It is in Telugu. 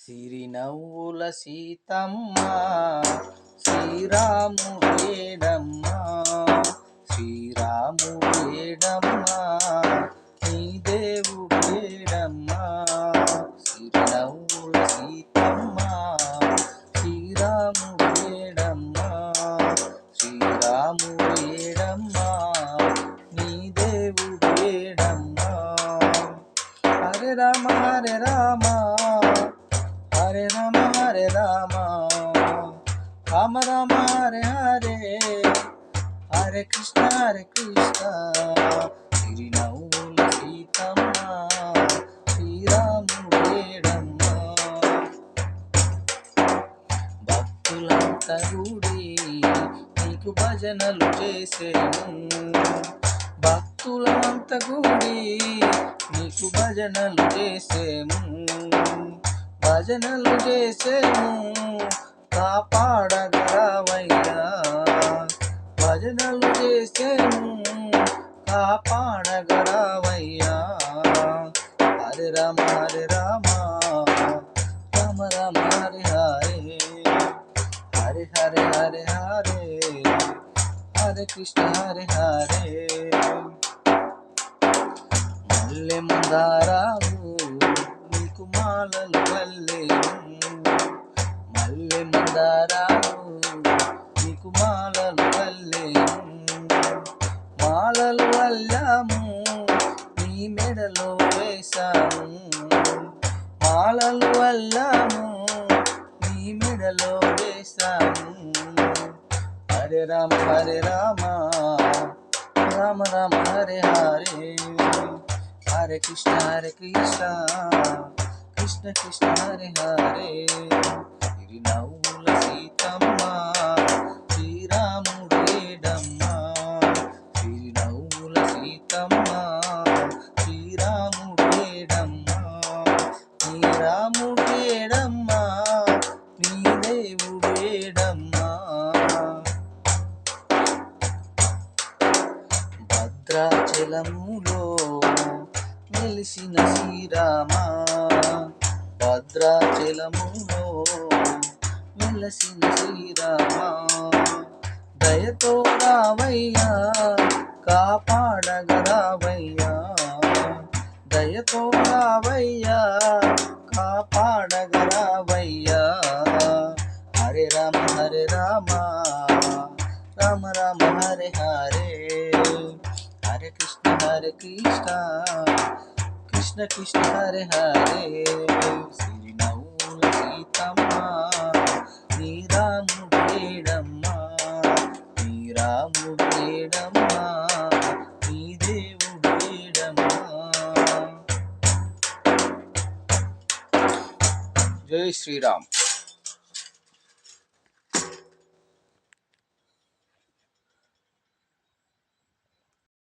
సిరినవ్వుల సీతమ్మ శ్రీరాముడేడమ్మా శ్రీరాముడేడమ్మా నీ దేవుడేడమ్మా సిరినవ్వుల సీతమ్మ శ్రీరాముడేడమ్మా శ్రీరాముడేడమ్మా నీ దేవుడేడమ్మా హరే రామ హరే రామ హరే రామ హరే రామ రామ రామ హరే హరే హరే కృష్ణ సిరినవ్వుల సీతమ్మ శ్రీరాముడేడమ్మా భక్తులంతా కూడి నీకు భజనలు చేసేను భక్తులంతా కూడి నీకు భజనలు చేసేము భజనలు చేసేము కాపాడగలవయ్యా భజనలు చేసేము కాపాడగలవయ్యా హరే రామ హరే రామ రామ రామ హరే హరే హరే హరే హరే హరే హరే కృష్ణ హరే హరే మల్లె మందారాలు నీకు మాలలు వల్లేను మల్లె మందారాలు నీకు మాలలు వల్లేను మాలలు వల్లాము నీ మెడలో వేశాము మాలలు వల్లాము నీ మెడలో వేశాము హరే రామ రామ రామ హరే హరే హరే కృష్ణ కృష్ణ కృష్ణ హరే హరే సిరినవ్వుల సీతమ్మ శ్రీరాముడేడమ్మా సిరినవ్వుల సీతమ్మ శ్రీరాముడేడమ్మా నీ రాముడేడమ్మా నీ దేవుడేడమ్మా భద్రాచలములో వెలిసిన శ్రీరామ భద్రాచలములో వెలసిన శ్రీరామ దయతో రావయ్యా కాపాడగరావయ్యా దయతో రావయ్యా కాపాడగరావయ్యా హరే రామ రామ రామ హరే హరే హరే కృష్ణ కృష్ణ కృష్ణ హరే హరే సిరినవ్వుల సీతమ్మ శ్రీరాముడేడమ్మా శ్రీరాముడేడమ్మా నీ దేవుడేడమ్మా జై శ్రీరామ్.